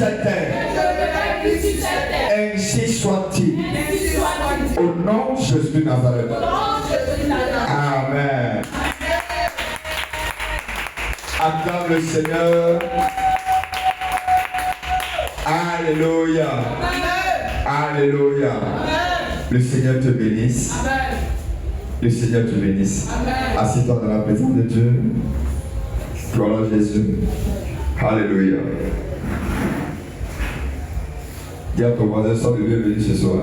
cette terre. Ainsi soit-il. Au nom de Jésus de Nazareth. Amen. Acclame le Seigneur. Alléluia. Alléluia. Le Seigneur te bénisse. Le Seigneur te bénisse. Assieds-toi dans la présence de Dieu. Gloire à Jésus. Alléluia. Dis à ton voisin, sois le bienvenu ce soir.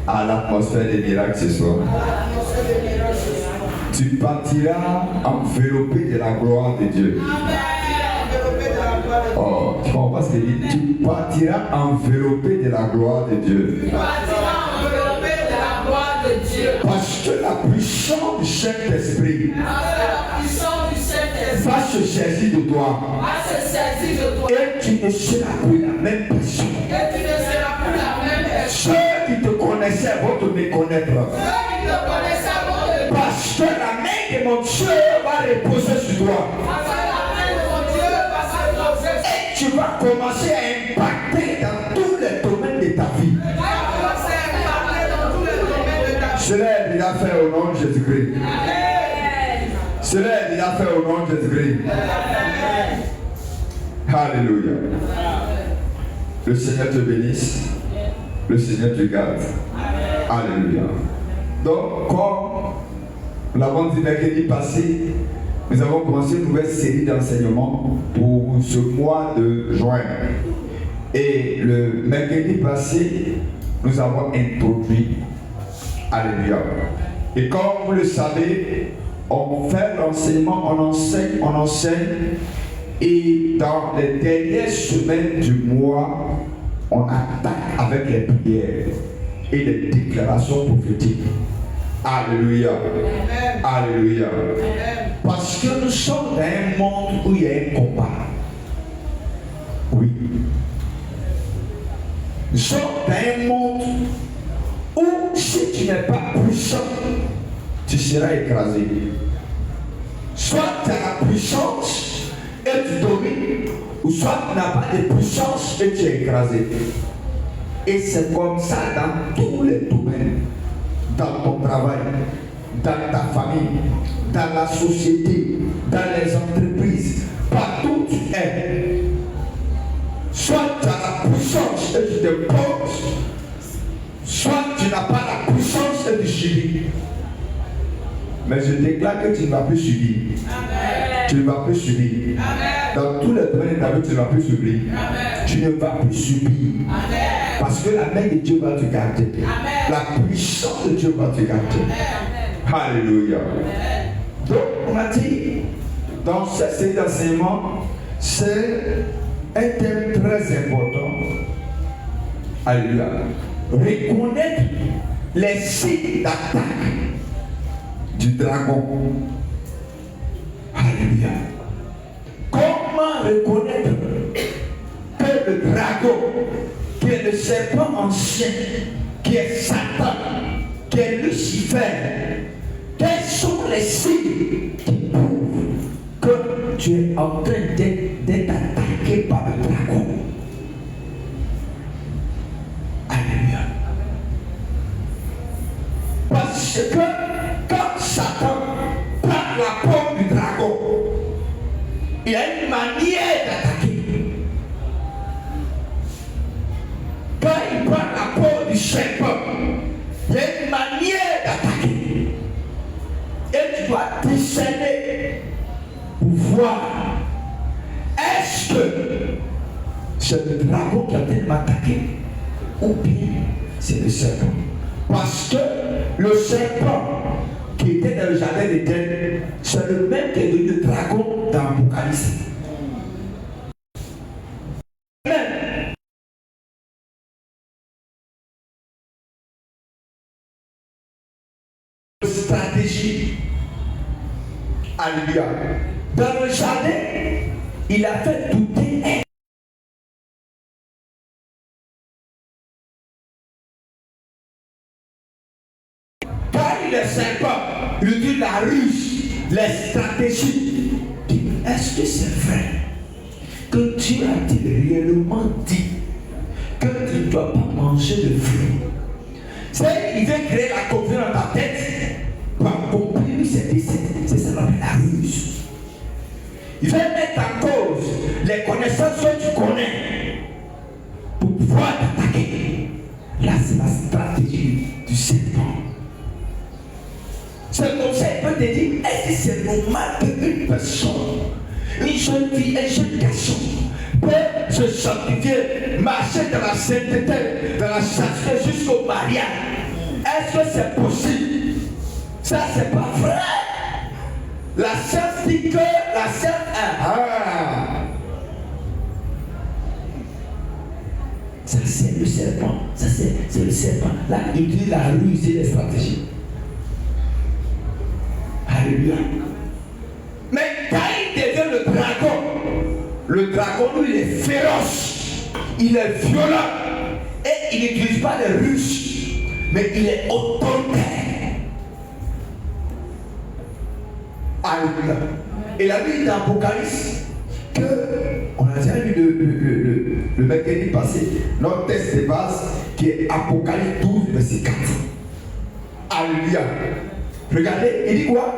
À l'atmosphère des miracles ce soir. Tu partiras enveloppé de la gloire de Dieu. Oh, tu comprends ce qu'il dit? Tu partiras enveloppé de la gloire de Dieu. Parce que la puissance du Saint-Esprit va se saisir de toi. Et tu ne seras plus la même personne. Ceux qui te connaissaient vont te méconnaître. Parce que la main de mon Dieu va reposer sur toi. Et tu vas commencer à impacter dans tous les domaines de ta vie. Cela est déjà fait au nom de Jésus-Christ. Cela est déjà fait au nom de Jésus-Christ. Alléluia. Le Seigneur te bénisse. Le Seigneur te garde. Alléluia. Donc, comme nous l'avons dit mercredi passé, nous avons commencé une nouvelle série d'enseignements pour ce mois de juin. Et le mercredi passé, nous avons introduit. Alléluia. Et comme vous le savez, on fait l'enseignement, on enseigne. Et dans les dernières semaines du mois, on attaque avec les prières et les déclarations prophétiques. Alléluia. Amen. Alléluia. Amen. Parce que nous sommes dans un monde où il y a un combat. Oui. Nous sommes dans un monde où si tu n'es pas puissant, tu seras écrasé. Soit tu as la puissance et tu domines, ou soit tu n'as pas de puissance et tu es écrasé. Et c'est comme ça dans tous les domaines. Dans ton travail, dans ta famille, dans la société, dans les entreprises, partout où tu es. Soit tu as la puissance et tu te poses, soit tu n'as pas la puissance et tu subis. Mais je déclare que tu ne vas plus subir. Amen. Tu ne vas plus subir. Amen. Dans tous les domaines de ta vie, tu ne vas plus subir. Amen. Tu ne vas plus subir. Amen. Parce que la main de Dieu va te garder. Amen. La puissance de Dieu va te garder. Amen. Alléluia. Amen. Donc, on a dit, dans cette série d'enseignements, c'est un thème très important. Alléluia. Reconnaître les signes d'attaque du dragon. Alléluia. Comment reconnaître que le dragon, qui est le serpent ancien, qui est Satan, qui est Lucifer, quels sont les signes qui prouvent que tu es en train d'être attaqué par le dragon? Alléluia. Parce que quand Satan prend la peau du dragon, il y a une manière d'attaquer. Quand il prend la peau du serpent, il y a une manière d'attaquer. Et tu dois discerner pour voir, est-ce que c'est le dragon qui a été m'attaquer ou bien c'est le serpent? Parce que le serpent qui était dans le jardin d'Éden, c'est le même qui est devenu le dragon dans l'Apocalypse. Stratégie. Alléluia. Dans le jardin, il a fait douter. Les serpents, il dit la ruse, les stratégies. Est-ce que c'est vrai que Dieu a-t-il réellement dit que tu ne dois pas manger de fruits? C'est il veut créer la confusion dans ta tête pour accomplir ses desseins. C'est ça qu'on appelle la ruse. Il veut mettre en cause les connaissances que tu connais pour pouvoir t'attaquer. Là, c'est la stratégie du serpent. Ce conseil peut te dire, est-ce que c'est normal qu'une personne, une jeune fille, un jeune garçon peut se sanctifier, marcher dans la sainteté, dans la chasteté jusqu'au mariage? Est-ce que c'est possible? Ça, c'est pas vrai. La science dit que la science ça, c'est le serpent. Ça, c'est le serpent. Là, il dit la ruse et les stratégies. Alléluia. Mais quand il devient le dragon, lui, il est féroce, il est violent, et il n'utilise pas de ruse, mais il est autoritaire. Alléluia. Et la Bible d'Apocalypse, que on a déjà lu le mercredi passé, notre texte de base qui est Apocalypse 12, verset 4. Alléluia. Regardez, il dit quoi?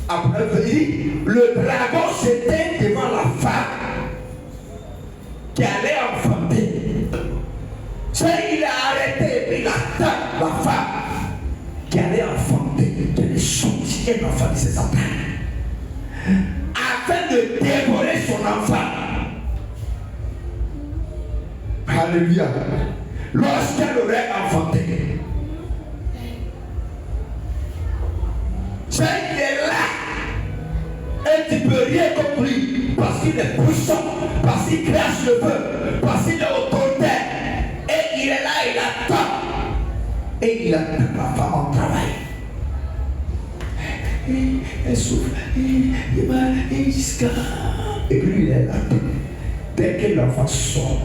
Il dit, le dragon s'était devant la femme qui allait enfanter. C'est il a arrêté et il attend la femme qui allait enfanter, qui allait sortir un enfant de ses entrailles, afin de dévorer son enfant. Alléluia. Lorsqu'elle aurait enfanté, c'est il est là et tu ne peux rien contre lui parce qu'il est puissant, parce qu'il crache le feu, parce qu'il est autoritaire, et il est là, il attend, et il attend la femme en travail. Elle souffre, il va jusqu'à, et puis lui il est là. Dès que l'enfant sort,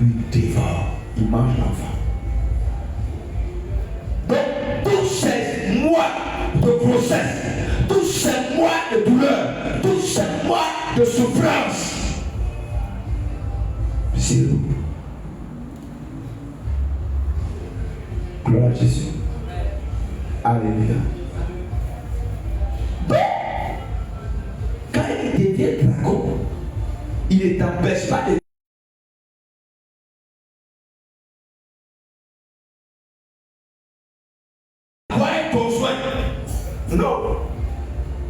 il dévore, il mange l'enfant. Donc tous ces mois de grossesse, tous ces mois de douleur, tous ces mois de souffrance, c'est nous. Gloire à Jésus. Alléluia. Donc, quand il devient dragon, il ne t'empêche pas de non,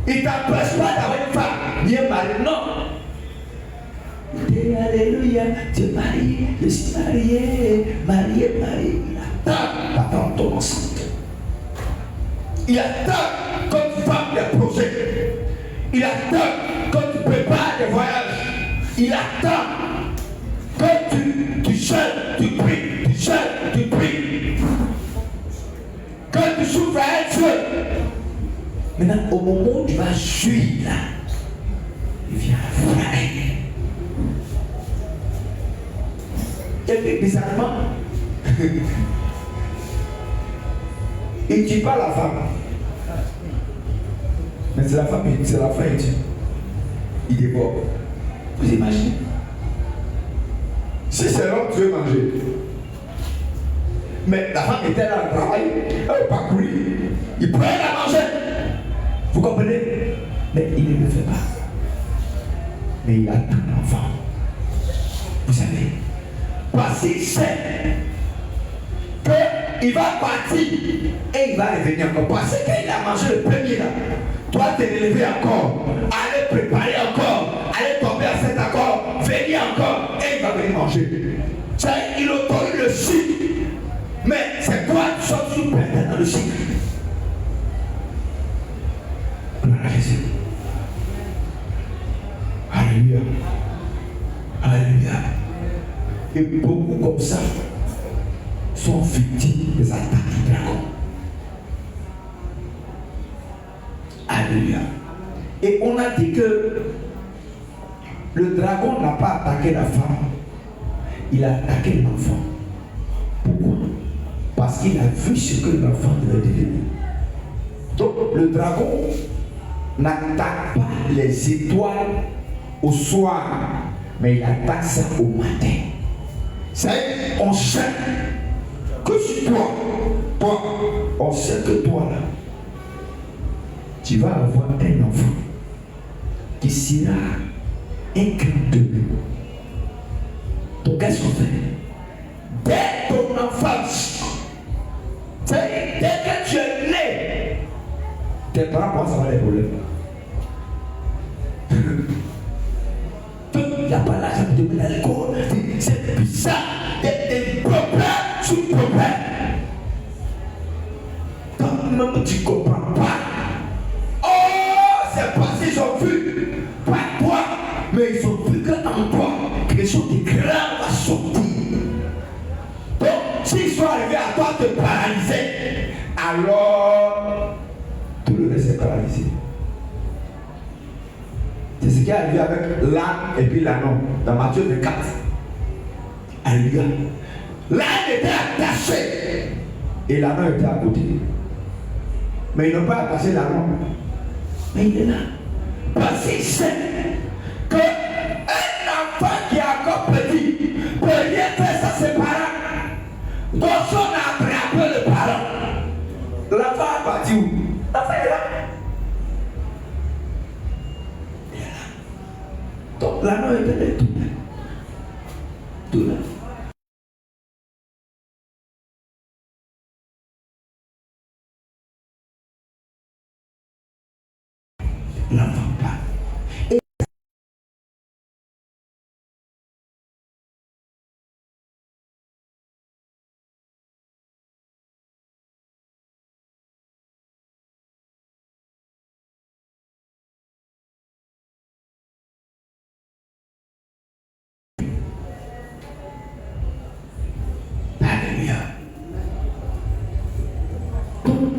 il ne t'empêche pas d'avoir une femme bien mariée, non. Et alléluia, tu es marié, je suis marié, il attend ton enceinte. Il attend comme tu fais des projets. Il attend quand tu prépares des voyages. Il attend quand tu jeûnes, tu pries, tu jeûnes, tu pries. Quand tu souffres à un feu. Maintenant, au moment où tu vas jouir là, il vient frapper. Et puis bizarrement, il ne tue pas la femme. Mais c'est la femme, c'est la femme, il dévore. Vous imaginez? Si c'est l'homme, tu veux manger. Mais la femme était là, elle travaille, elle n'a pas couru. Il pourrait la manger. Vous comprenez? Mais il ne le fait pas. Mais il attend l'enfant. Vous savez? Parce qu'il sait qu'il va partir et il va revenir encore. Parce qu'il a mangé le premier là. Toi, te relever encore, aller préparer encore, aller tomber à cet accord, venir encore et il va venir manger. Il autorise le cycle. Mais c'est toi qui sommes sous dans le cycle. Gloire à Jésus. Alléluia. Alléluia. Et beaucoup comme ça sont victimes des attaques du dragon. Alléluia. Et on a dit que le dragon n'a pas attaqué la femme, il a attaqué l'enfant. Pourquoi? Parce qu'il a vu ce que l'enfant devait devenir. Donc le dragon n'attaque pas les étoiles au soir Mais il attaque ça au matin. C'est on sait que si toi, on sait que toi là, tu vas avoir un enfant qui sera un grand de lui. Donc qu'est-ce qu'on fait? Dès ton enfance, dès que tu es né, tes parents pensent avoir des problèmes. Il n'y a pas l'argent de l'alcool, c'est bizarre, des problèmes sur problèmes. Toi-même tu ne comprends pas. Oh, c'est parce qu'ils ont vu, pas toi, mais ils ont vu qu'en toi, quelque chose de grave va sortir. Donc, s'ils sont arrivés à toi te paralyser, alors tout le reste est paralysé. C'est ce qui est arrivé avec l'âne et puis l'ânon dans Matthieu 24. Alléluia. L'âne était attaché et l'ânon était à côté. Mais ils n'ont pas attaché l'ânon. Mais il est là. Parce qu'il sait qu'un enfant qui est encore petit peut rien faire sans ses parents. Donc si on a attrapé le parent, l'enfant est parti où? L'enfant est là. Donc l'anneau était tout là. Tout là. L'enfant part.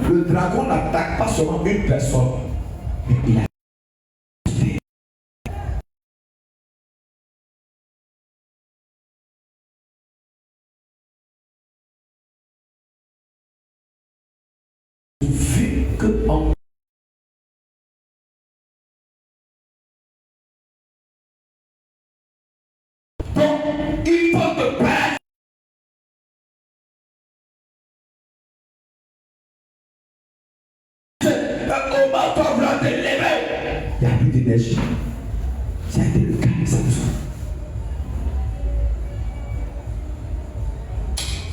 Le dragon n'attaque pas seulement une personne, mais il a vu que en donc il faut te paralyser. Il n'y a plus d'énergie. Ça a été le cas de Samson.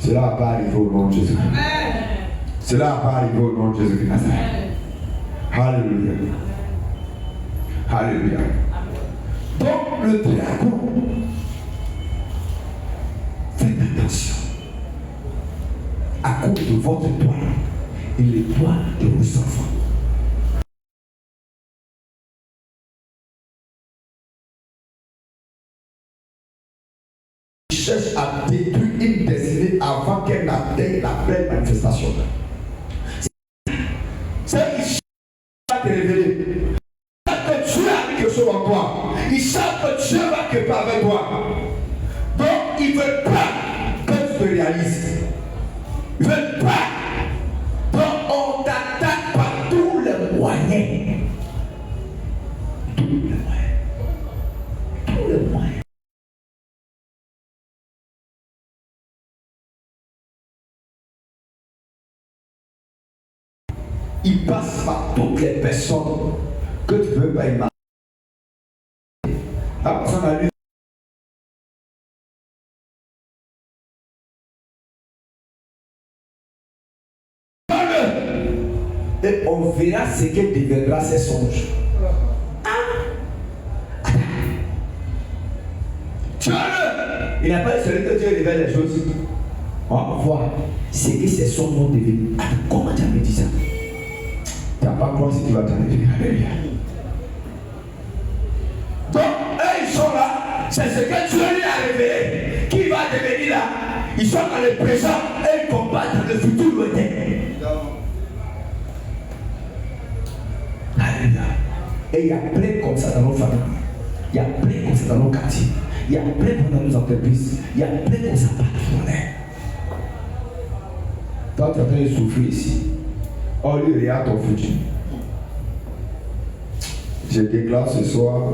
Cela va pas arriver au nom de Jésus. Cela va pas arriver au nom de Jésus. Alléluia. Alléluia. Donc le dragon, faites attention. À cause de votre toile et les toiles de vos enfants. Cherche à détruire une destinée avant qu'elle n'atteigne la pleine manifestation. C'est qu'ils cherchent à te révéler. Ils savent que Dieu a mis quelque chose en toi. Ils savent que Dieu va quelque part avec toi. Donc ils ne veulent pas que tu te réalises. Ils ne veulent pas. Donc on t'attaque par tous les moyens. Tous les moyens. Tous les moyens. Il passe par toutes les personnes que tu ne veux pas imaginer. La personne a lu. Et on verra ce que deviendra ses songes. Tuez-le! Il n'a pas celui que Dieu révèle les choses. On va voir ce que ces songes vont devenir. Comment tu as me dit ça? Tu n'as pas croire si tu vas t'arriver. Alléluia. Donc, eux, ils sont là. C'est ce que Dieu lui a révélé. Qui va devenir là? Ils sont dans le présent et ils combattent dans le futur lointain. Alléluia. Et il y a plein comme ça dans nos familles. Il y a plein comme ça dans nos quartiers. Il y a plein dans nos entreprises. Il y a plein comme ça partout dans l'air. Toi, tu es en train de souffrir ici. Oh, lui, regarde ton futur. Je déclare ce soir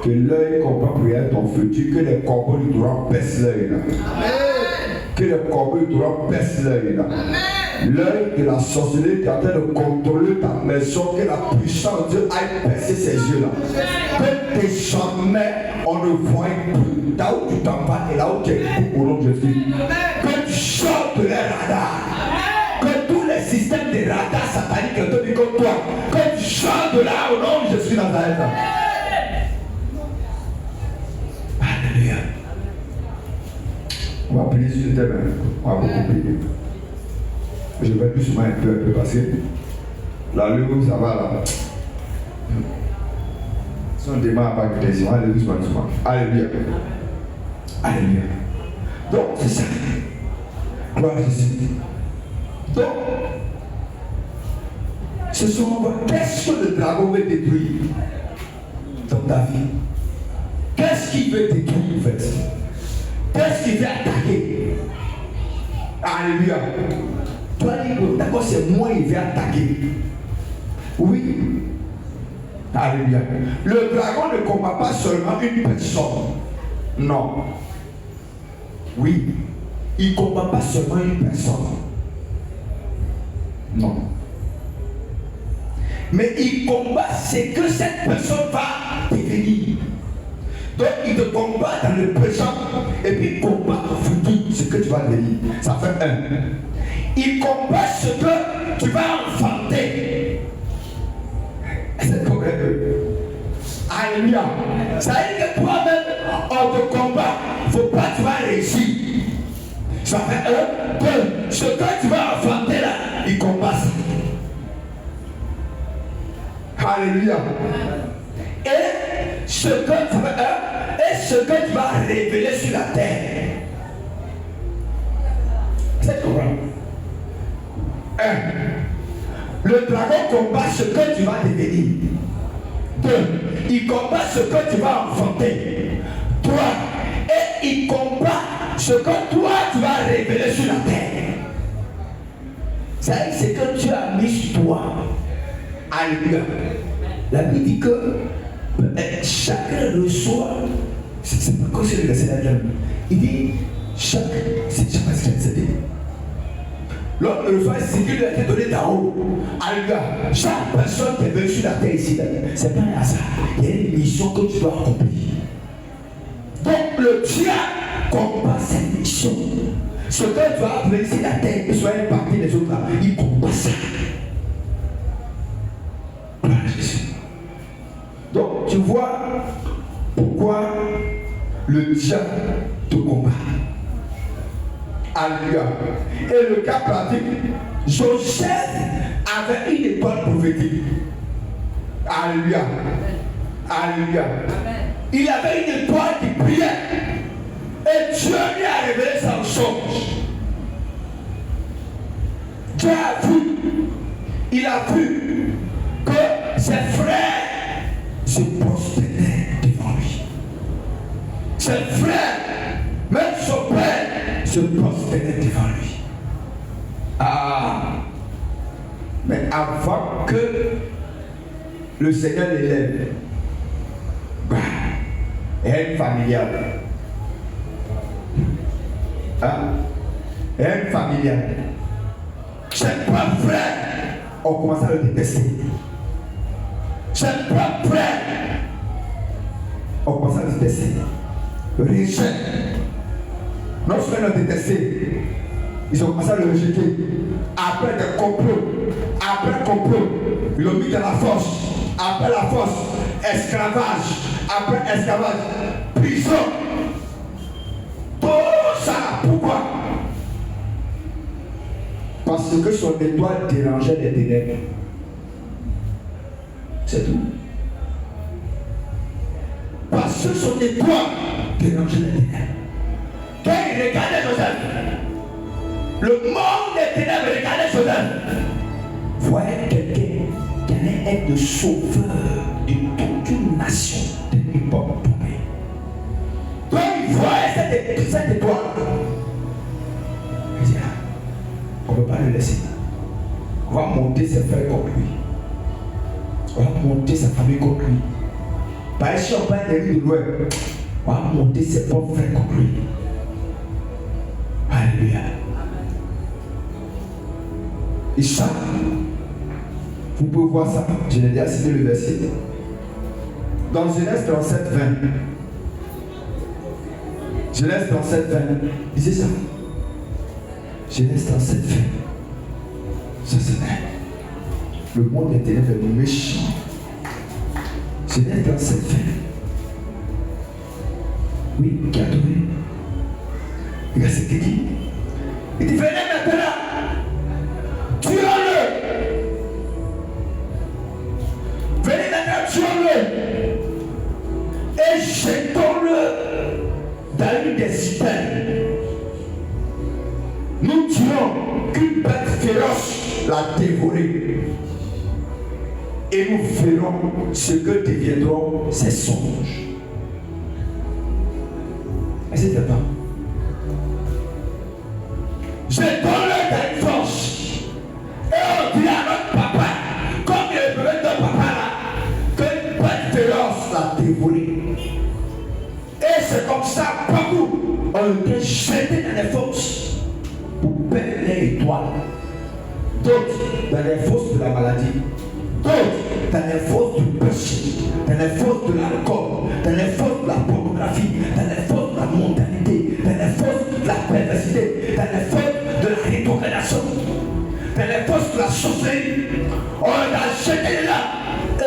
Que l'œil comprend pour être ton futur, que les corbeaux du torrent baissent l'œil là. Que les corbeaux du torrent baissent l'œil là. L'œil de la sorcellerie qui est en train de contrôler ta maison, que la puissance de Dieu aille percer ses yeux là. Que désormais on ne voit plus là où tu t'en vas et là où tu es au nom de Jésus. Que tu sortes de les radars. Que tous les systèmes de radars sataniques te disent comme toi. Que tu sortes de là au nom de Jésus Nazareth. Alléluia. On va prier sur le thème. On va beaucoup prier. Je vais plus souvent un peu parce que la lune, ça va là. Si on démarre par une question, allez doucement. Alléluia. Alléluia. Donc, c'est ça. Gloire à Jésus. Donc, ce sont qu'est-ce que le dragon veut détruire dans ta vie? Qu'est-ce qu'il veut détruire en fait? Qu'est-ce qu'il veut attaquer? Alléluia. Toi, d'accord, c'est moi qui vais attaquer. Oui. Alléluia. Le dragon ne combat pas seulement une personne. Non. Oui. Il ne combat pas seulement une personne. Non. Mais il combat ce que cette personne va devenir. Donc il te combat dans le présent et puis il combat au futur ce que tu vas devenir. Ça fait un. Il combat ce que tu vas enfanter. C'est correct. Alléluia. Ça veut dire que toi-même, on te combat. Il ne faut pas que tu vas réussir. Ça fait un, deux. Ce que tu vas enfanter là, il combat ça. Alléluia. Et ce que tu vas, ce que tu vas révéler sur la terre. C'est correct. Un, le dragon combat ce que tu vas devenir. Deux, il combat ce que tu vas enfanter. Trois, et il combat ce que toi tu vas révéler sur la terre. C'est ce que tu as mis sur toi. Alléluia. La Bible dit que chacun reçoit. C'est pas comme si le verset là. Il dit chaque. C'est pas ce qu'il a dit. L'homme reçoit ce qui lui a été donné d'en haut. Alléluia. Chaque personne qui est venue sur la terre ici, c'est pas un hasard. Il y a une mission que tu dois accomplir. Donc le diable combat cette mission. Ce que tu vas appeler ici la terre, que soit une partie des autres là, il combat ça. Donc tu vois pourquoi le diable te combat. Alléluia. Et le cas pratique, Joseph avait une étoile prophétique. Alléluia. Alléluia. Il avait une étoile qui brillait. Et Dieu lui a révélé son songe. Dieu a vu. Il a vu que ses frères se prosternaient devant lui. Ses frères, même son père, se prosternaient devant lui. Ah! Mais avant que le Seigneur l'élève, haine familiale. Haine familiale. Ses propres frères ont commencé à le détester. Ses propres frères ont commencé à le détester. Rejet. Non seulement le détester, ils ont commencé à le rejeter. Après des complots, après complot, ils l'ont mis dans la force. Après la force, esclavage. Après esclavage, prison. Tout ça, pourquoi? Parce que son étoile dérangeait les ténèbres. C'est tout. Parce que son étoile dérangeait les ténèbres. Quand il regardait Joseph, le monde des ténèbres regardait Joseph, voyait quelqu'un qui allait être le sauveur de toute une nation de l'époque donnée. Donc il voyait cette étoile. Il dit, on ne peut pas le laisser. On va monter ses frères contre lui. On va monter sa famille contre lui. Par si on parle de loin, on va monter ses propres frères comme lui. Alléluia. Et ça, vous pouvez voir ça. Je l'ai déjà cité le verset. Dans Genèse 37, 20. Genèse 37, 20. Lisez ça. Genèse 37, 20. Ça c'est vrai. Le monde des ténèbres est méchant. Genèse 37, 20. Oui, qui a trouvé. Regarde ce qu'il dit. Il dit, venez maintenant. Tuons-le. Venez maintenant, tuons-le. Et jetons-le dans une des citernes. Nous tuons qu'une bête féroce l'a dévoré. Et nous verrons ce que deviendront ces songes. Est-ce que c'est pas? Jetons-le dans une fosse. Et on dit à notre papa, comme il est le de papa là, qu'une bête féroce l'a dévoré. Et c'est comme ça, beaucoup ont été jetés dans les fosses pour perdre les étoiles. D'autres dans les fosses de la maladie. D'autres dans les fosses du péché, dans les fosses de l'alcool, dans les fosses de la pornographie, dans les fosses de la mondanité, dans les fosses de la perversité, dans les fosses de la rétrogradation, dans les fosses de la sorcellerie. On a jeté là,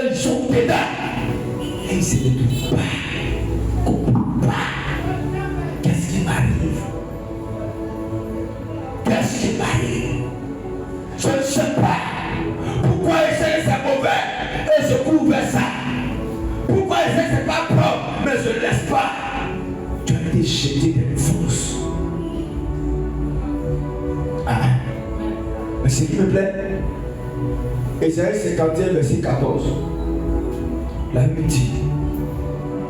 ils sont dedans. Et ils se détournent pas. Qu'est-ce qui m'arrive? Qu'est-ce qui m'arrive? Je ne sais pas. Pourquoi il sait que c'est mauvais et je couvre ça? Pourquoi il sait que c'est pas propre mais je ne laisse pas? Tu as été jeté dans une fosse. Mais ce qui me plaît, Ésaïe 51, verset 14. La Bible dit,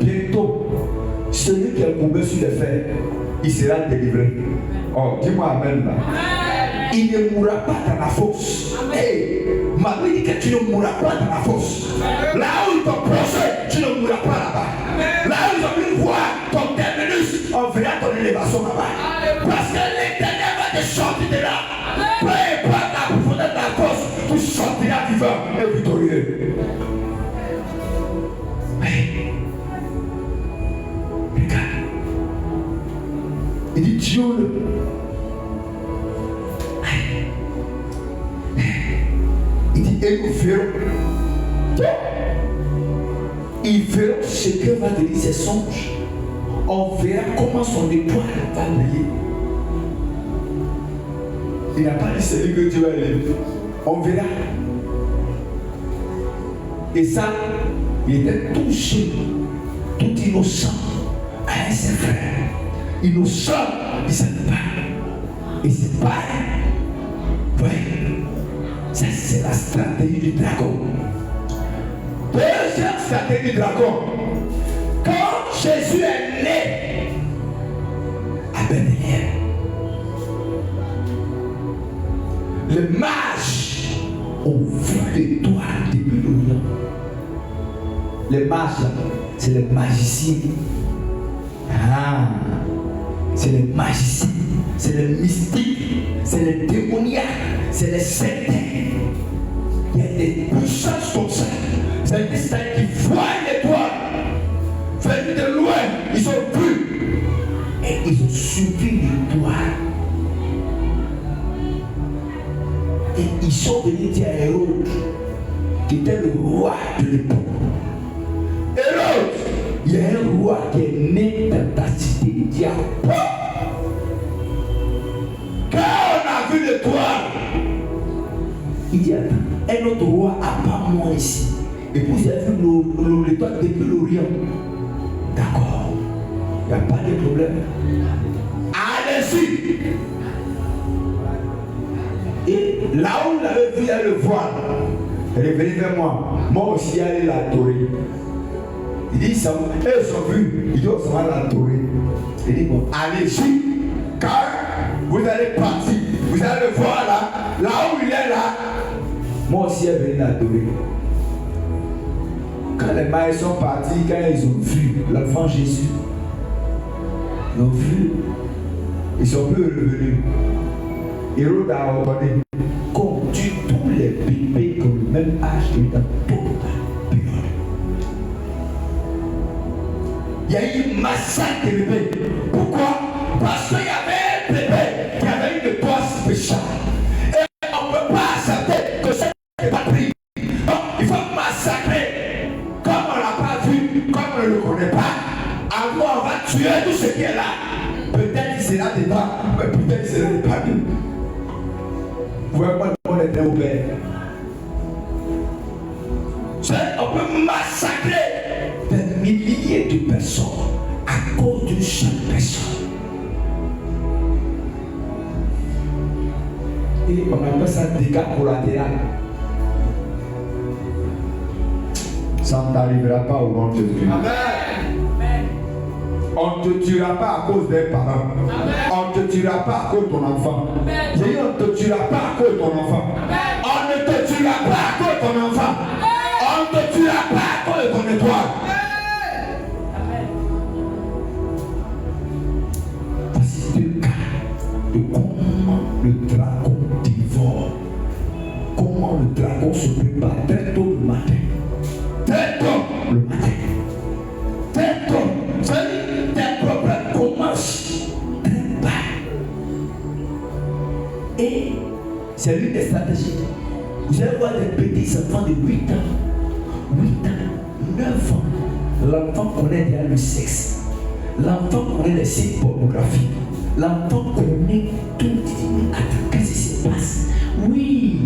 bientôt, celui qui est courbé sur les fers, il sera délivré. Oh, dis-moi amen là. Il ne mourra pas dans la fosse. Hey, ma Bible dit que tu ne mourras pas dans la fosse. Là où ils t'ont plongé, tu ne mourras pas là-bas. Là où ils ont voulu voir ton terminus, on verra ton élévation là-bas. Parce que l'Éternel va te sortir de là. Peu importe la profondeur de la fosse, tu sortiras vivant et victorieux. Hey. Regarde. Il dit Dieu-le. Il dit, et nous verrons. Ils verront ce que va donner ces songes. On verra comment son étoile va briller. Il n'a pas dit celui que Dieu va élever. On verra. Et ça, il était tout jeune, tout innocent, avec ses frères. Innocent, il ne savait pas. Et c'est pareil. Oui. Ça, c'est la stratégie du dragon. Deuxième stratégie du dragon. Quand Jésus est né à Bethléem, les mages ont vu l'étoile depuis l'Orient. Les mages, c'est les magiciens. Ah, c'est les magiciens, c'est les mystiques, c'est les démoniaques, c'est les sectaires. Il y a des puissances comme ça. C'est des stars qui voient l'étoile. Venus de loin, ils ont vu. Et ils ont suivi l'étoile. Et ils sont venus dire à Hérode, qui était le roi de l'époque. Hérode, il y a un roi qui est né dans ta cité. Il dit, quand on a vu l'étoile, il dit, attends, un autre roi à part moi ici. Et puis vous avez vu l'étoile depuis l'Orient. D'accord, il n'y a pas de problème. Allez-y. Et là où vous l'avez vu, il y a le voile. Revenez vers moi. Moi aussi, allez l'adorer. Il dit, ça, eux sont vus. Il dit, ça va l'adorer. Il dit, bon, allez-y. Car vous allez partir. Vous allez le voir là. Là où il est là. Moi aussi, elle venait l'adorer. Quand Quand les maïs sont partis, quand ils ont vu l'enfant Jésus, ils ont vu, ils sont plus revenus. Hérode a ordonné qu'on tue tous les bébés qui ont le même âge que lui dans toute la période. Il y a eu un massacre de bébés. Pourquoi? Parce qu'il y avait un bébé qui avait une voix spéciale. Et on ne peut pas accepter que ça n'est pas pris. Donc il faut massacrer. Comme on ne l'a pas vu, comme on ne le connaît pas, alors on va tuer tout ce qui est là. Peut-être il sera dedans, mais peut-être il sera pas nous. Vous voyez pas le monde est bien ouvert. On peut massacrer des milliers de personnes à cause d'une seule personne. Et on appelle ça dégâts collatéraux. Ça ne t'arrivera pas au nom de Jésus. Amen. On ne te tuera pas à cause des parents. Amen. On ne te tuera pas à cause de ton enfant. J'ai dit on ne te tuera pas à cause de ton enfant. Amen. On ne te tuera pas à cause de ton enfant. Amen. On ne te tuera pas à cause de ton étoile. Amen. Voici deux cas de comment le dragon dévore. Comment le dragon se prépare très tôt le matin. Très tôt le matin. Très tôt. Tes problèmes commencent très bas. Et c'est l'une des stratégies. Vous allez voir des petits enfants de 8 ans, 9 ans. L'enfant connaît déjà le sexe. L'enfant connaît les sites pornographiques. L'enfant connaît tout. Attends, qu'est-ce qui se passe? Oui,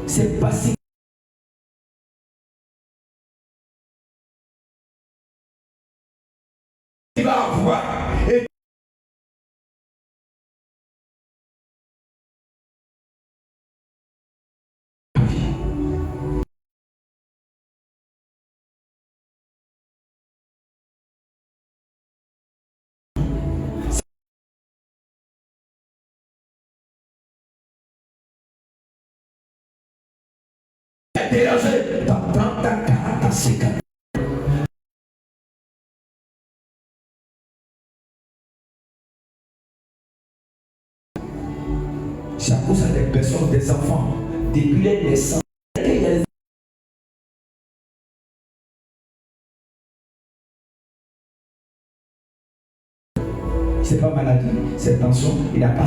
c'est passé. Il va avoir. Et dérangé dans 30 ans, 40 ans, 50 ans. C'est à cause des personnes, des enfants, depuis les naissances. C'est pas maladie, c'est tension, il n'a pas.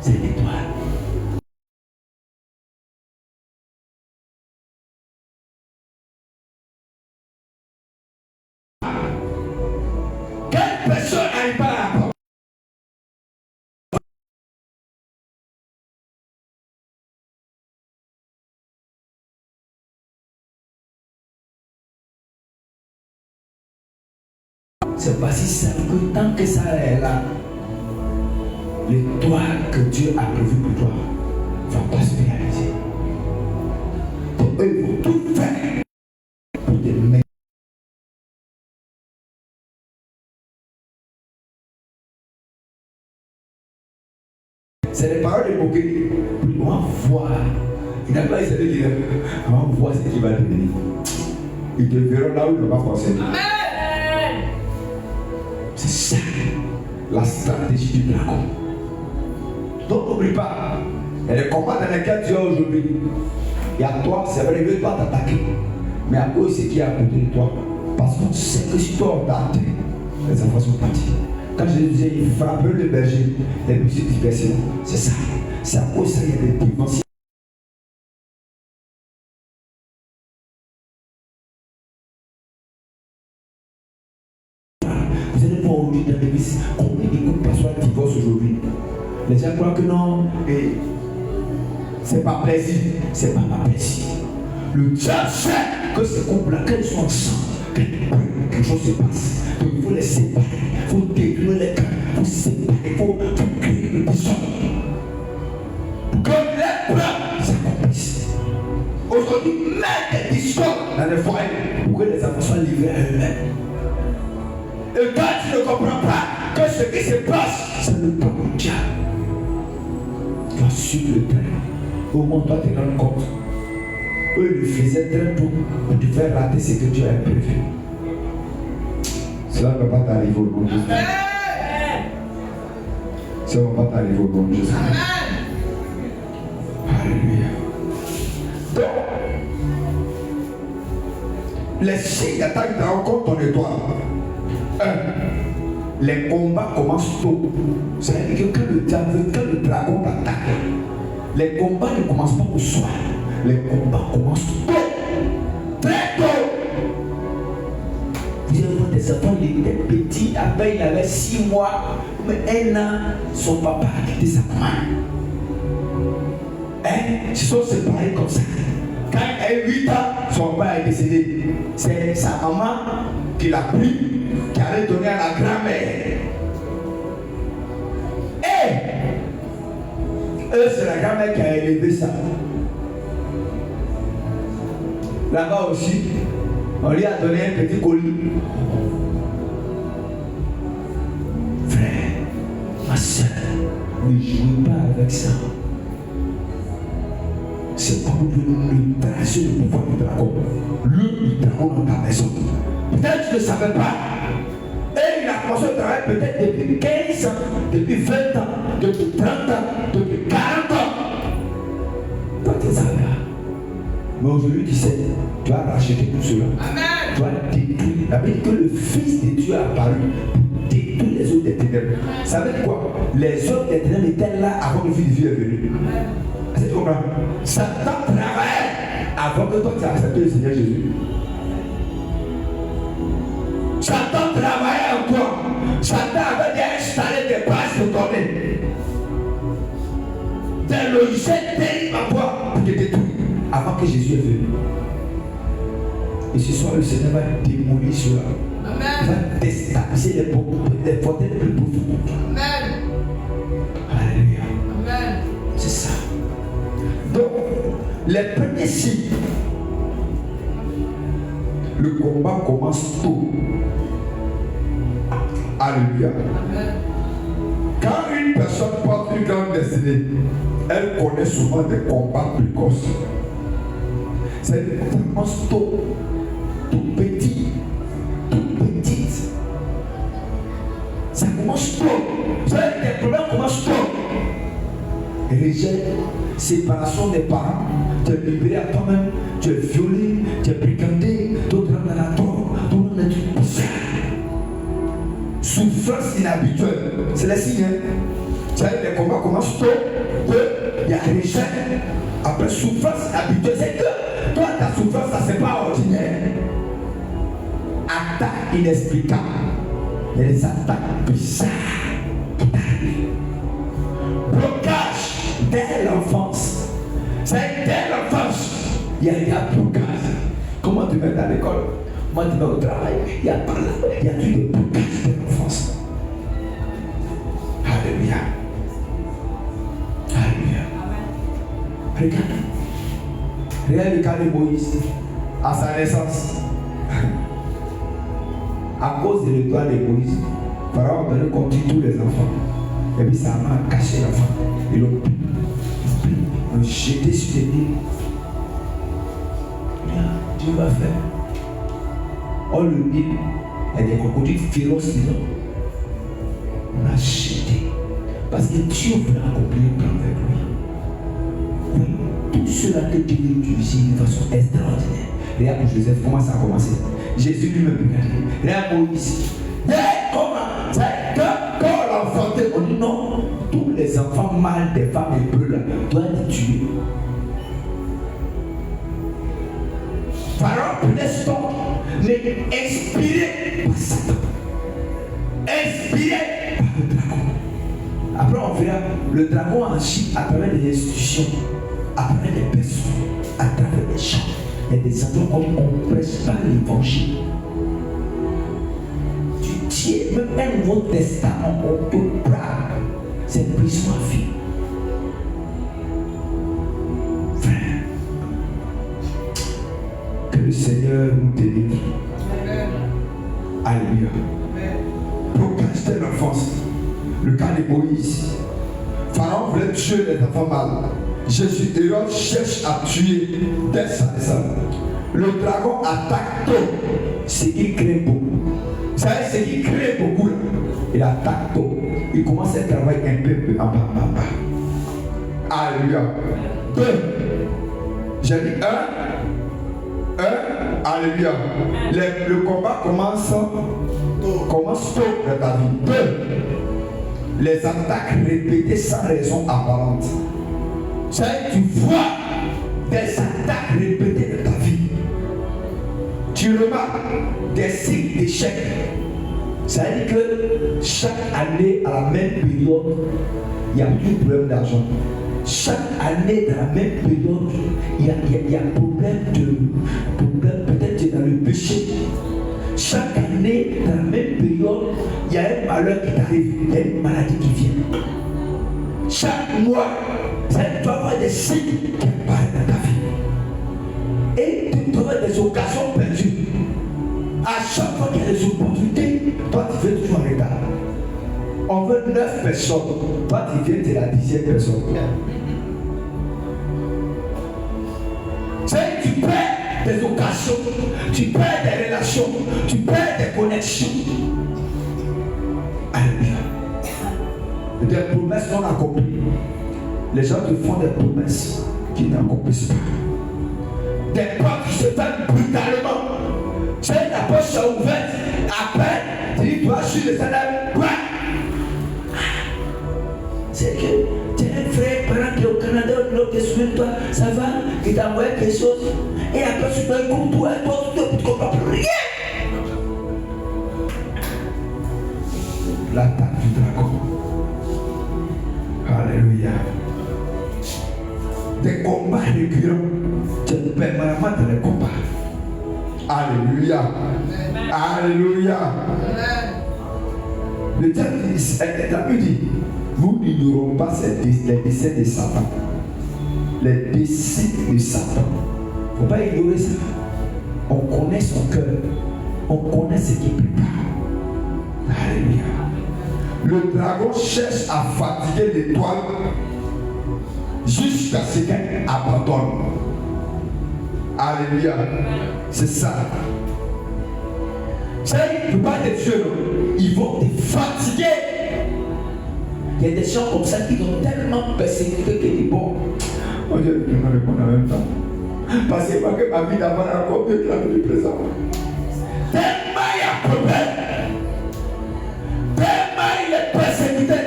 C'est l'étoile. Quelle personne n'arrive pas à la porte? C'est pas si simple que tant que ça est là, l'étoile que Dieu a prévue pour toi va pas se réaliser. Donc eux vont tout faire pour te mettre. C'est les paroles de Bokeh. On va voir. Il n'a pas essayé de dire, on va voir ce qui va devenir. Ils te verront là où ils ne vont pas penser. Amen. C'est ça, la stratégie du dragon. Donc n'oublie pas, il y a des combats dans lesquels tu es aujourd'hui. Il y a toi, c'est vrai, il ne veut pas t'attaquer. Mais à cause de ce qui est à côté de toi. Parce qu'on sait que si toi on t'a atteint, les enfants sont partis. Quand je disais, il frappe le berger, les petits dispersions, c'est ça. C'est à cause de ça qu'il y a des défenses. Vous allez voir aujourd'hui dans l'église, combien de couples pastoraux divorcent aujourd'hui? Les gens croient que non, et c'est pas plaisir, c'est pas ma plaisir. Le diable sait que ces couples-là, quand ils sont ensemble, quelque chose se passe. Donc il faut les séparer, il faut détruire les camps, il faut se séparer, il faut créer une vision. Pour que les plans s'accomplissent. Aujourd'hui, mettre des discours dans les foyers pour que les enfants soient livrés à eux-mêmes. Et quand tu ne comprends pas que ce qui se passe, c'est le temps mondial. Tu vas suivre le train. Au moins, toi, tu te rends compte. Eux, ils le faisaient très tôt pour te faire rater ce que Dieu a prévu. Cela ne va pas t'arriver au nom de Jésus. Cela ne va pas t'arriver au nom de Jésus. Alléluia. Donc, les signes d'attaque de rencontre ton étoile. 1. Les combats commencent tôt. C'est-à-dire que quand le dragon t'attaque, les combats ne commencent pas au soir. Les combats commencent tôt. Très tôt. Vous avez des enfants, il était petit, après il avait 6 mois, mais 1 an, son papa a quitté sa maman. Ils se sont séparés comme ça. Quand elle a 8 ans, son père est décédé. C'est sa maman qui l'a pris, qui allait donner à la grand-mère. Et c'est la grand-mère qui a élevé ça. Là-bas aussi, on lui a donné un petit colis. Frère, ma soeur, ne jouez pas avec ça. C'est comme le tracer le pouvoir du dragon. Le dragon dans ta maison. Peut-être que tu ne savais pas. Et il a commencé à travailler peut-être depuis 15 ans, depuis 20 ans, depuis 30 ans, depuis 40 ans. Toi, tu ne savais pas. Mais aujourd'hui, tu sais, tu vas racheter tout cela. Amen. Tu vas détruire. La Bible dit que le Fils de Dieu a apparu pour détruire les œuvres des ténèbres. Ça veut dire quoi? Les œuvres des ténèbres étaient là avant que le Fils de Dieu est venu. C'est tout comprendre. Satan travaillait avant que toi tu aies accepté le Seigneur Jésus. Satan travaillait encore. Satan avait déjà installé des bases de données. Des logiciels terribles encore pour te détruire avant que Jésus est venu. Et ce soir, le Seigneur va démolir cela. Amen. Il va déstabiliser les portails les plus profondes. Amen. Alléluia. Amen. C'est ça. Donc, les premiers signes, le combat commence tôt. Alléluia. Amen. Quand une personne porte une grande destinée, elle connaît souvent des combats précoces. Ça commence tôt, tout petit, tout petite. Ça commence tôt. Les problèmes commencent tôt. Rejet, séparation des parents, tu es libéré à toi-même, tu es violé, tu es brigandé, d'autres dans la drogue, d'autres dans les trucs bizarres. Souffrance inhabituelle, c'est les signes. Les combats commencent tôt, il y a rejet, après souffrance inhabituelle, c'est que toi ta souffrance, ça c'est pas ordinaire. Attaque inexplicable, il y a des attaques bizarres qui t'arrivent. Blocage dès l'enfance. C'est dès l'enfance. Il y a blocage. Comment tu mets à l'école? Comment tu mets au travail? Il y a pas là. Il y a tout des blocages dès l'enfance. Alléluia. Alléluia. Regarde. Regarde le cas de Moïse. À sa naissance. À cause de l'étoile de Moïse, Pharaon a donné comme tous les enfants. Et puis ça m'a caché l'enfant. Ils l'ont pris, ils l'ont jeté sur les nids. Dieu va faire. Oh, le Nil, il y a des crocodiles féroces dedans. On l'a jeté. Parce que Dieu voulait accomplir un plan avec lui. Oui, tout cela que Dieu veut utiliser de façon extraordinaire. Regarde pour Joseph, comment ça a commencé. Jésus lui-même, regarde Moïse. Comment? C'est que quand on l'a enfanté, on dit non. Tous les enfants mâles des femmes hébreux là doivent être tués. Pharaon prenait ce temps, mais inspiré par Satan. Inspiré par le dragon. Après on verra, le dragon agit à travers les institutions, à travers les personnes, à travers les gens. Il y a des endroits où on ne prêche pas l'évangile. Même un Nouveau Testament, on te braque. C'est prison à vie. Frère, que le Seigneur nous délivre. Alléluia. Moïse. Pharaon voulait tuer les enfants mâles. Jésus Hérode cherche à tuer dès sa naissance. Le dragon attaque tout ce qui crée beaucoup. Vous savez, ce qui crée beaucoup, là, il attaque tout. Il commence à travailler un peu en bas. Alléluia. 2. J'ai dit 1. Alléluia. Le combat commence tôt dans ta vie. 2. Les attaques répétées sans raison apparente. Ça veut dire que tu vois des attaques répétées dans ta vie. Tu remarques des signes d'échec. Ça veut dire que chaque année, à la même période, il y a plus de problème d'argent. Chaque année, dans la même période, il y a problème peut-être dans le péché. Chaque année, dans la même période, il y a un malheur qui t'arrive, il y a une maladie qui vient. Chaque mois, tu dois avoir des signes qui apparaissent dans ta vie. Et tu dois avoir des occasions perdues. À chaque fois qu'il y a des opportunités, toi tu fais toujours en retard. On veut 9 personnes, toi tu viens, tu es la 10e personne. Tu perds des occasions, tu perds des relations, tu perds des connexions. Alléluia. Des promesses non accomplies. Les gens te font des promesses qui n'accomplissent pas. Des portes qui se ferment brutalement. C'est la porte s'est ouverte. Après, tu dis, toi, je suis le salaire. C'est que tu es un frère, parent qui est au Canada, qui est sur toi, ça va, qui t'a envoyé quelque chose. Et après, tu te dis, toi, tu ne comprends plus rien. L'attaque du dragon. Alléluia. Des combats récurrents. Tu es permanemment dans les combats. Alléluia. Alléluia. Le diable dit, nous n'ignorons pas les desseins de Satan. Les desseins de Satan. Il ne faut pas ignorer ça. On connaît son cœur. On connaît ce qu'il prépare. Alléluia. Le dragon cherche à fatiguer l'étoile jusqu'à ce qu'elle abandonne. Alléluia. C'est ça. C'est ne pas te tuer. Ils vont te fatiguer. Il y a des gens comme ça qui ont tellement persécuté qu'ils disent bon, moi je vais me répondre en même temps. Parce que ma vie d'avant est encore mieux que la vie du présent. Tellement il y a problème. Tellement il est persécuté.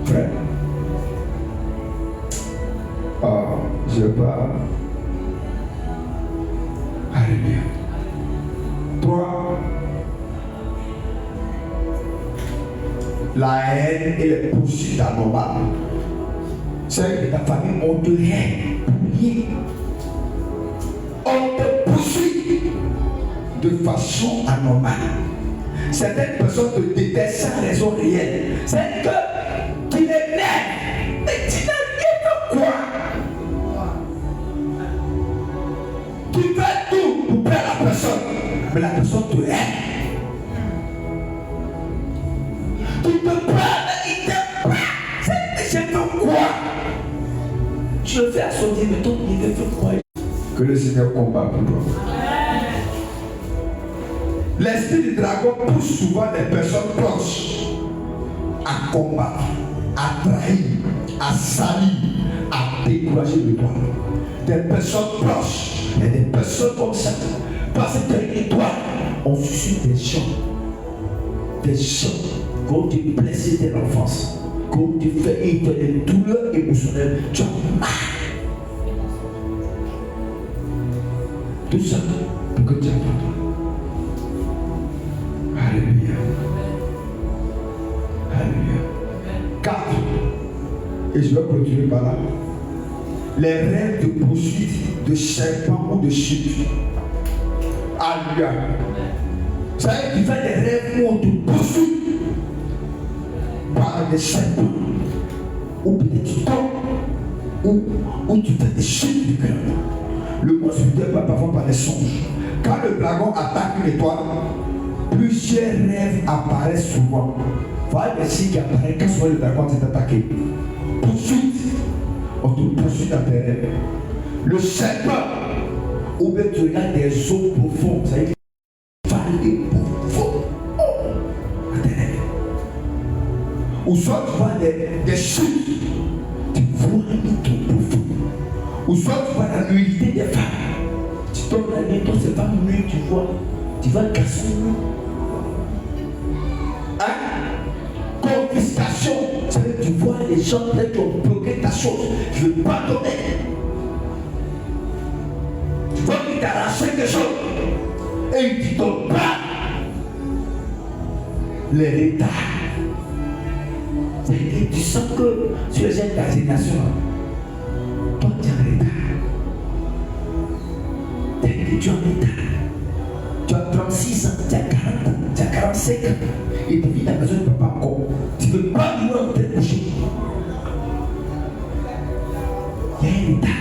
Frère. Je pas. Alléluia. 3. La haine et les poursuites anormales. C'est que ta famille, on te hait pour rien. On te poursuit de façon anormale. Certaines personnes te détestent sans raison réelle. C'est que tu les nais. Mais tu n'as rien de quoi. Tu fais tout pour perdre la personne. Mais la personne te hait. Tu te prends, il te prend. C'est quoi? Je le fais à son Dieu, mais toi, il te fait quoi? Que le Seigneur combat pour toi. L'esprit du dragon pousse souvent les personnes proches à combattre, à trahir, à salir, à décourager de toi. Des personnes proches et des personnes comme ça. Parce que toi, on suscite des gens quand tu es blessé dès l'enfance, quand tu fais des douleurs émotionnelles, tu as mal. Tout ça pour que tu apprennes. Alléluia. Alléluia. 4. Et je vais continuer par là. Les rêves de poursuite de serpents ou de chute. Alléluia. Vous savez, tu fais des rêves où on te poursuit par des serpents, ou peut-être tu tombes, ou tu fais des chutes du cœur. Le monde spirituel va parfois par des songes. Quand le dragon attaque une étoile, Plusieurs rêves apparaissent souvent. Voilà des signes qui apparaissent quand souvent le dragon est attaqué. Poursuite. On te poursuit dans tes rêves. Le serpent, ou bien tu regardes des eaux profondes, ça veut dire vallées profondes. Dans tes rêves. Ou soit tu vois des chutes, tu vois une trop profonde. Ou soit tu vois la nudité des femmes. Tu tombes la nuit, toi c'est pas nuit, tu vois casser. Confiscation, c'est-à-dire que tu vois les gens qui ont bloqué ta chose, tu ne veux pas donner. Tu vois qu'il t'a arraché quelque chose et il ne te donne pas. Les retards. C'est-à-dire que tu sens que tu es une d'assignation. Toi tu es en retard. C'est-à-dire que tu es en retard. Tu as 36 ans, tu as 40 ans, tu as 45 ans. Et puis tu as besoin de papa encore. Tu ne veux pas vivre dans tes coucher. Il y a un état.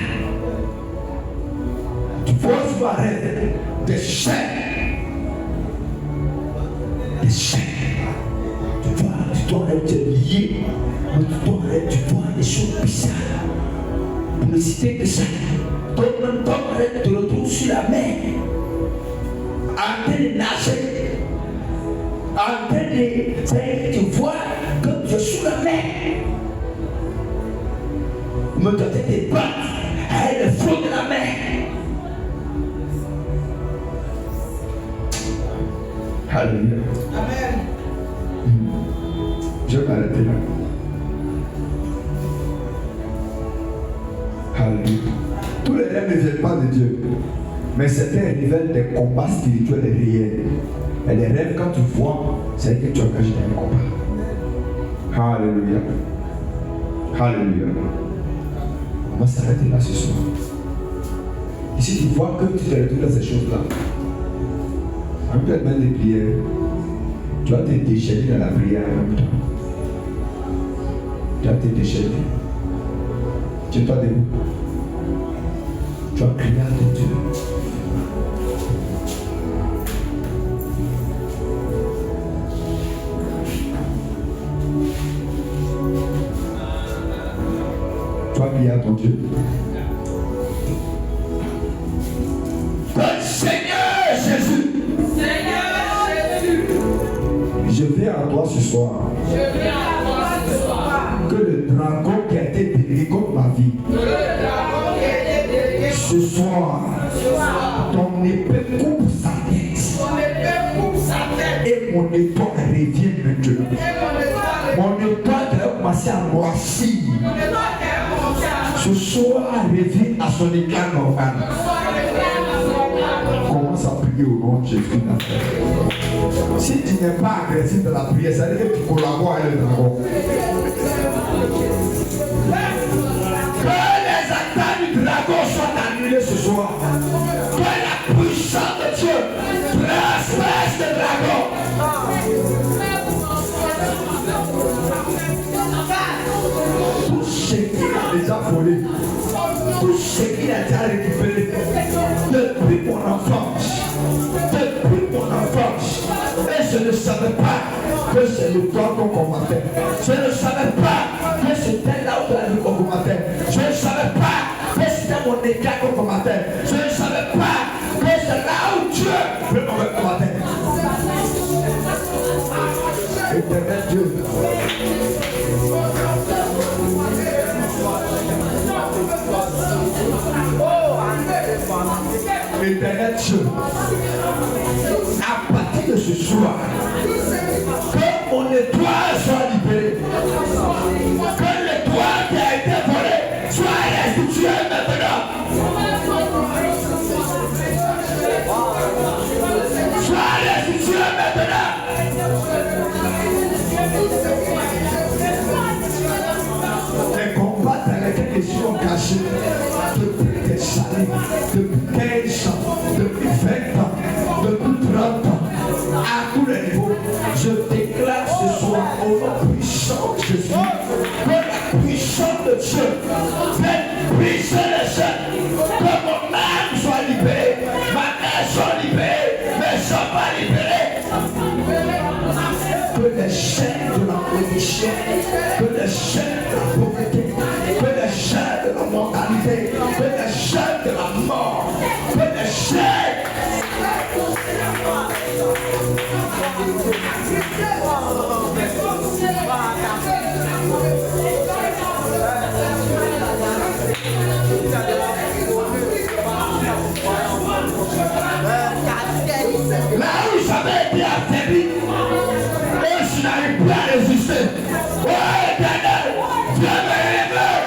Tu vois souvent rêver des chaînes. Des chaînes. Tu vois, tu dois être lié. Tu vois des choses bizarres. Pour ne citer que ça. Toi, même temps, tu te retrouves sur la mer. En train de nager. En train de. Tu vois que tu es sous la mer. Me donner des pattes avec le flot de la mer. Alléluia. Amen. Je vais m'arrêter là. Alléluia. Tous les rêves ne viennent pas de Dieu. Mais certains révèlent des combats spirituels et réels. Et les rêves, quand tu vois, c'est que tu engages dans un combat. Alléluia. Alléluia. On va s'arrêter là ce soir. Et si tu vois que tu te retrouves dans ces choses-là, après même les prières, tu vas te déchaîner dans la prière en même temps. Tu vas te déchaîner. Tiens-toi debout. Tu vas crier à ton Dieu. Tu vas crier à ton Dieu. Seigneur Jésus. Je viens à toi ce soir. Que le dragon qui a été délié contre ma vie. Ce soir, ton épée coupe sa tête. Et mon étoile revient maintenant. Mon étoile va commencer à noircir. Ce soir, revient à son éclat normal. Commence à prier au nom de Jésus. Si tu n'es pas agressif dans la prière, ça veut dire que tu collabores avec le dragon. Que les attaques du dragon soient annulées ce soir. Que la puissance de Dieu transperce le dragon. Tout ce qu'il a déjà volé, tout ce qu'il a déjà récupéré, depuis mon enfance, et je ne savais pas que c'est le toi qu'on combattait. Je ne savais pas que c'était là où la vie qu'on combattait. Je ne savais pas que c'était mon état qu'on combattait. Je ne savais pas que c'est là où Dieu me combattait. Éternel Dieu. Éternel Dieu, à partir de ce soir, que mon étoile soit libérée, que l'étoile qui a été volée soit restituée maintenant, soit restituée maintenant. Les combats dans lesquels ils sont cachés depuis des années, depuis 15 ans, depuis 20 ans, depuis 30 ans, à tous les niveaux, je déclare ce soir au nom puissant de Jésus que la puissance de Dieu fait briser les chaînes, que mon âme soit libérée, ma mère soit libérée, mes enfants libérés. l'addiction, que les chaînes de la pauvreté, que les chaînes de la mortalité, que les chaînes de la mort, que les chaînes. Là où j'avais été affaibli, et je n'arrive plus à résister. Oh Éternel, viens me révéler.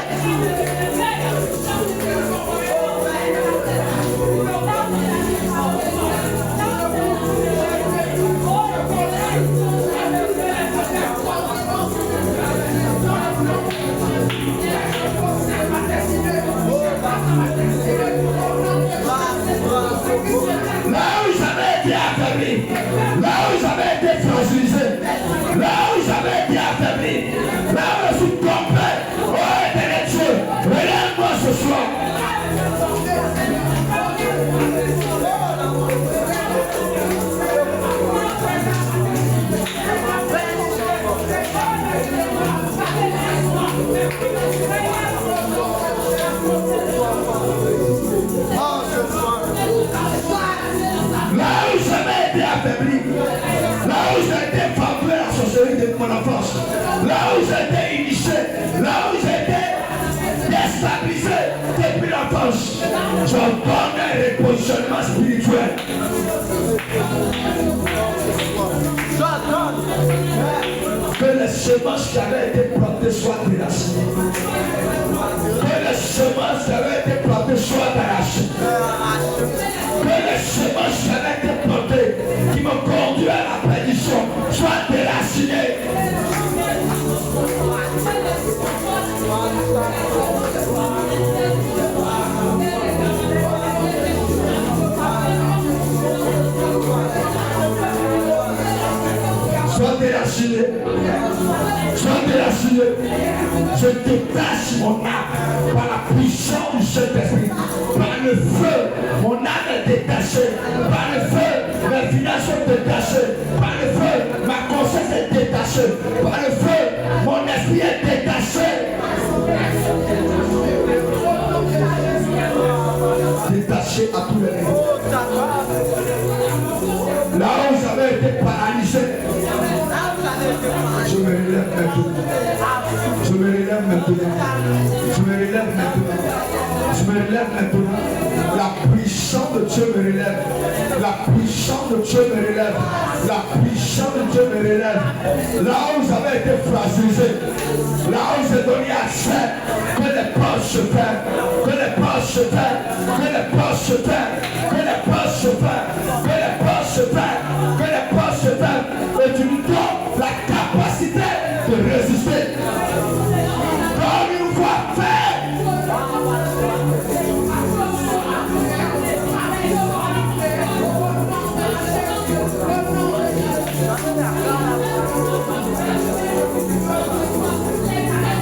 Là où j'avais été affaibli, là où j'avais été fragilisé, là où j'avais été affaibli, là où je suis complet, oh Éternel Dieu, relève-moi ce soir. Là où j'avais été affaibli, là où j'ai été frappé à la sorcellerie de mon enfance, là où j'ai été initié, là où j'ai été déstabilisé depuis l'enfance, j'ordonne un repositionnement spirituel. Que les semences qui avaient été plantées soient déracinées. Que les semences qui avaient été plantées soient arrachées. Que les semences qui avaient été plantées, qui m'ont conduit à la perdition, soient déracinées. Sois déraciné, sois déraciné. Je détache mon âme par la puissance du Saint-Esprit. Par le feu, mon âme est détachée. Par le feu, mes finances sont détachées. Par le feu, ma conscience est détachée. Par le feu, mon esprit est détaché. Détaché à tous les niveaux. Là où j'avais été paralysé, je me relève maintenant. Je me relève maintenant. Je me relève maintenant. Je me relève maintenant. La puissance de Dieu me relève. La puissance de Dieu me relève. La puissance de Dieu me relève. Là où j'avais été fragilisé, là où j'ai donné accès, que les portes se ferment, que les portes se ferment, que les portes se ferment, que les portes se ferment, que les portes se ferment, que les portes se ferment. Et tu nous donnes la capacité de résister. Comme une fois fait.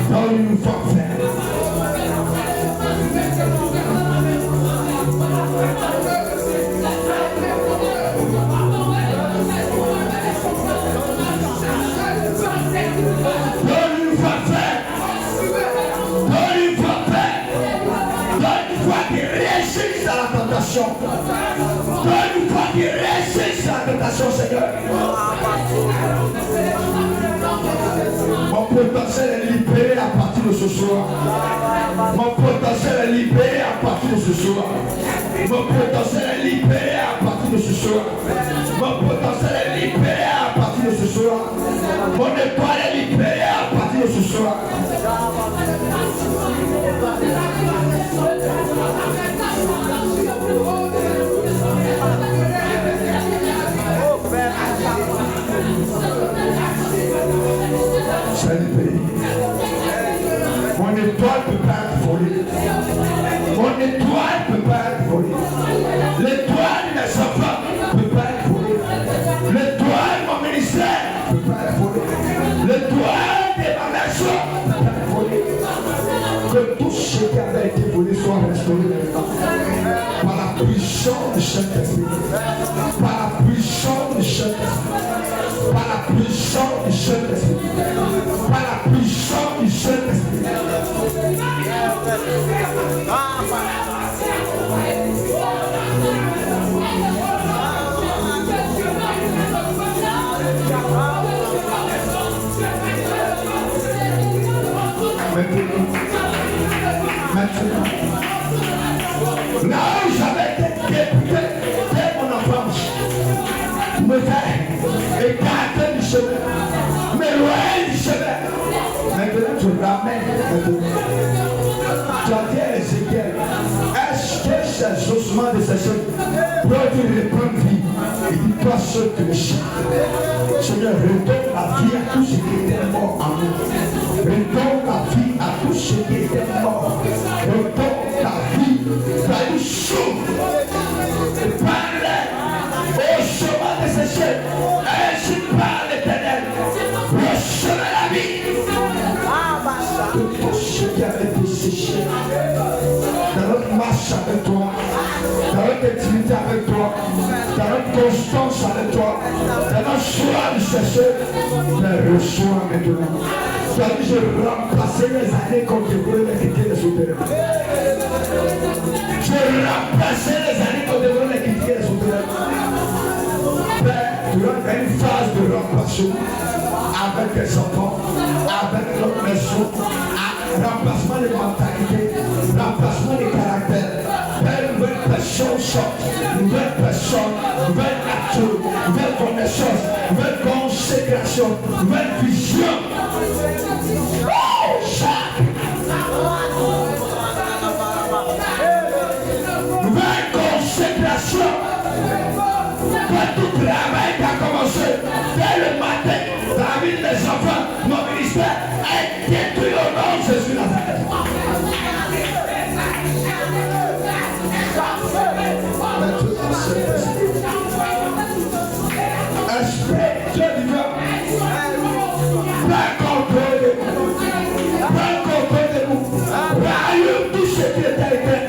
Comme une fois fait. Donne-nous pas de résiste à la tentation, Seigneur. Mon potentiel est libéré à partir de ce soir. Mon potentiel est libéré à partir de ce soir. Mon potentiel est libéré à partir de ce soir. Mon potentiel est libéré à partir de ce soir. Mon étoile est libérée à partir de ce soir. C'est libéré. Mon étoile ne peut pas être volée. Mon étoile ne peut pas être volée. L'étoile de mes enfants ne peut pas être volée. L'étoile de mon ministère ne peut pas être volée. L'étoile de ma maison ne peut pas être volée. Que tout ce qui avait été volé soit restauré maintenant. Par la puissance du Saint-Esprit. Par la puissance du Saint-Esprit. Par la puissance du Saint-Esprit. Par la puissance du Saint-Esprit. Maintenant, là où j'avais été député dès mon enfance, me faire écarter du chemin, m'éloigner du chemin. Maintenant, je ramène. Tu as dit à Ézéchiel, est-ce que ces ossements de ces choses produisent reprendre vie? Il dit, toi seul que le chien. Seigneur, redonne la vie à tous ceux qui étaient morts en nous. Redonne la vie à tous ceux qui étaient morts. Redonne la vie à nous souffle. Parle au chemin de ces choses. Ainsi parle l'Éternel. Recevez la vie. De tous ceux qui avaient été séchés. Dans notre marche avec toi. Dans notre intimité avec toi. Dans notre constance avec toi. Dans notre choix de chercher. Mais reçois maintenant. Tu as dit, je remplacer les années qu'on devrait les quitter les souterrains. Je remplacer les années qu'on devrait les quitter les souterrains. Père, tu as une phase de remplacement avec les enfants, avec notre maison, remplacement de mentalité, remplacement de caractère. Père, nouvelle personne sort, nouvelle personne, nouvelle nature, nouvelle connaissance, nouvelle consécration, nouvelle vision. Nouvelle consécration. Quand tout travail a commencé, dès le matin, dans la vie des enfants, mon ministère est détruit au nom de Jésus Nazareth. Esprit Dieu divin, prends contrôle de nous. Prends contrôle de nous. Rallume tout ce qui est éteint.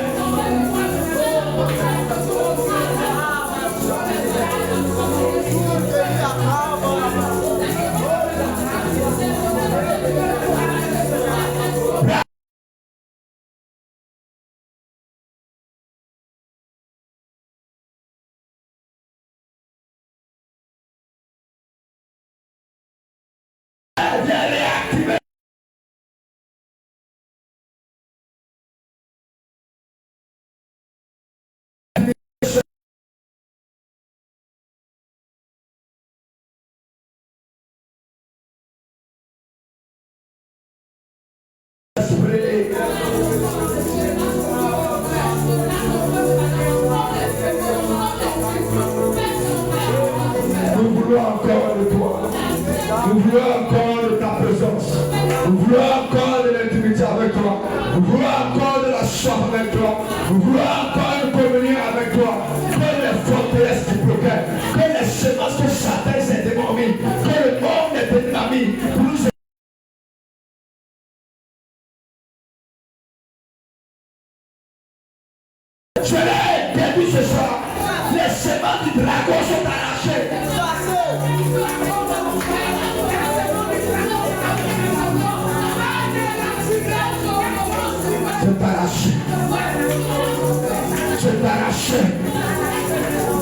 Nous voulons encore de toi. Nous voulons encore de ta présence. Nous voulons encore de l'intimité avec toi. Nous voulons encore de la soif avec toi. Nous voulons encore de communier avec toi. Que les forteresses qui bloquaient, que les semences que Satan s'est démormis, que le monde est dynamique pour nous. Je l'ai déduit ce soir. Les semences du dragon sont arrachées. C'est arraché. C'est arraché.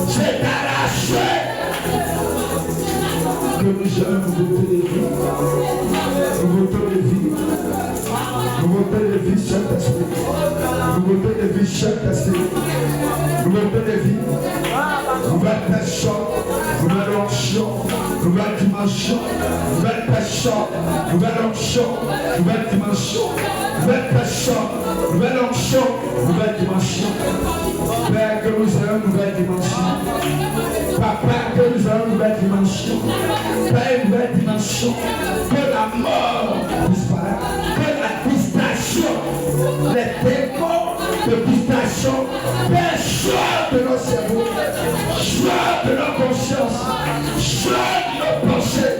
C'est arraché. Que nous allons vous voter les vies. Nous votons les vies. Nous votons les vies, Saint-Esprit. Nous votons les vies, Saint-Esprit. Nous votons les vies. Nouvelle personne, nouvelle onction, nouvelle dimension, nouvelle personne, nouvelle onction, nouvelle dimension, nouvelle personne, nouvelle onction, nouvelle dimension. Père, que nous ayons une nouvelle dimension. Papa, que nous ayons une nouvelle dimension. Père, une nouvelle dimension. Que la mort disparaisse, que la distraction, les démons de distraction, Père, sort de nos cerveaux, sort de nos consciences, sort de nos pensées.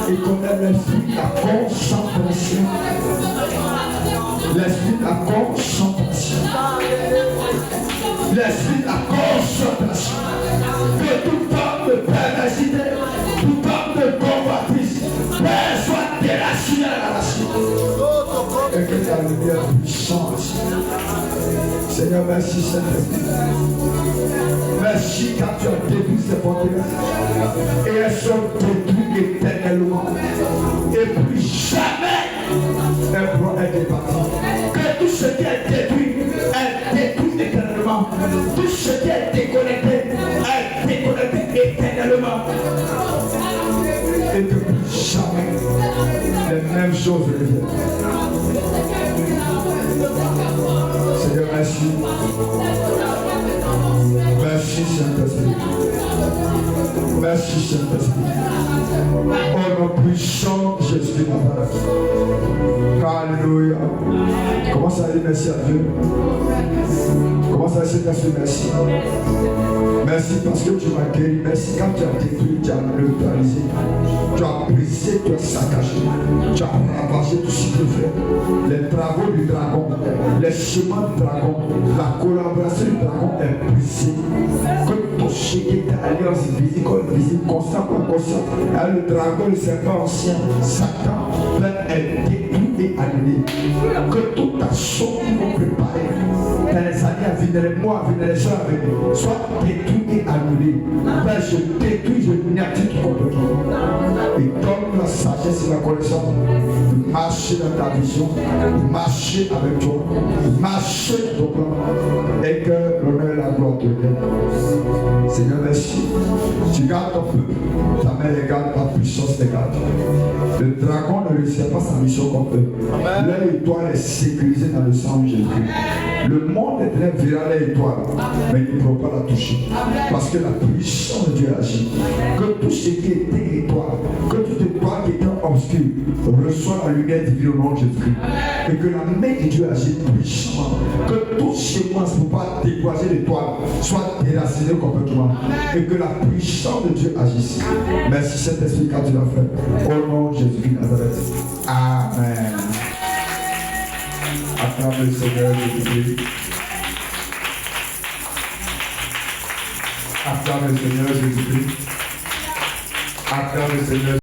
Et qu'on ait l'esprit de la concentration. L'esprit de la concentration. L'esprit de la concentration. Que toute forme de perversité, toute forme de convoitise, Père, soit délaissée. racines à la racine. Et que ta lumière puissance. Seigneur, merci Saint-Esprit. Merci car tu as détruit ces forteresses. Et elles sont détruites éternellement. Et plus jamais elles pourront être départies. Que tout ce qui est détruit est détruit éternellement. Tout ce qui est déconnecté est déconnecté éternellement. Et que plus jamais les mêmes choses reviennent. Seigneur, merci. Merci Saint-Esprit. Merci Saint-Esprit. Oh mon puissant Jésus de Nazareth. Alléluia. Commence à dire merci à Dieu. Commence à dire merci. Merci parce que tu m'as guéri. Merci quand tu as détruit, tu as neutralisé. Tu as brisé, tu as saccagé. Tu as ravagé tout ce que tu fais. Les travaux du dragon, les chemins du dragon, la collaboration du dragon est brisée. Que ton chéquier d'alliance visible, constant pour constant, le dragon, le serpent ancien, Satan, est détruit et annulé. Que toute action qu'ils vont préparer dans les années à venir, les mois à venir, les jours à venir, soit détruit et annulé. Père, je détruis, je n'active complètement. Et donne la sagesse et la connaissance de marcher dans ta vision, de marcher avec toi, de marcher dans ton plan, et que l'honneur et la gloire te viennent. Seigneur, merci. Tu gardes ton peuple, ta main les garde, ta puissance les garde. Le dragon ne réussit pas sa mission comme eux. Leur étoile est sécurisée dans le sang de Jésus-Christ. Le monde éternel verra leur étoile, mais il ne pourra pas la toucher. Parce que la puissance de Dieu agit. Que tout ce qui était étoile, que toute étoile qui était obscure, reçoit la lumière divine au nom de Jésus-Christ. Et que la main de Dieu agit puissamment. Que toute sémence pour pas décourager l'étoile soit déracinée complètement. Et que la puissance de Dieu agisse. Merci Saint-Esprit quand tu l'as fait. Au nom de Jésus-Christ de Nazareth. Amen. Acclame le Seigneur Jésus-Christ. Acclame le Seigneur Jésus-Christ. Acclame le Seigneur.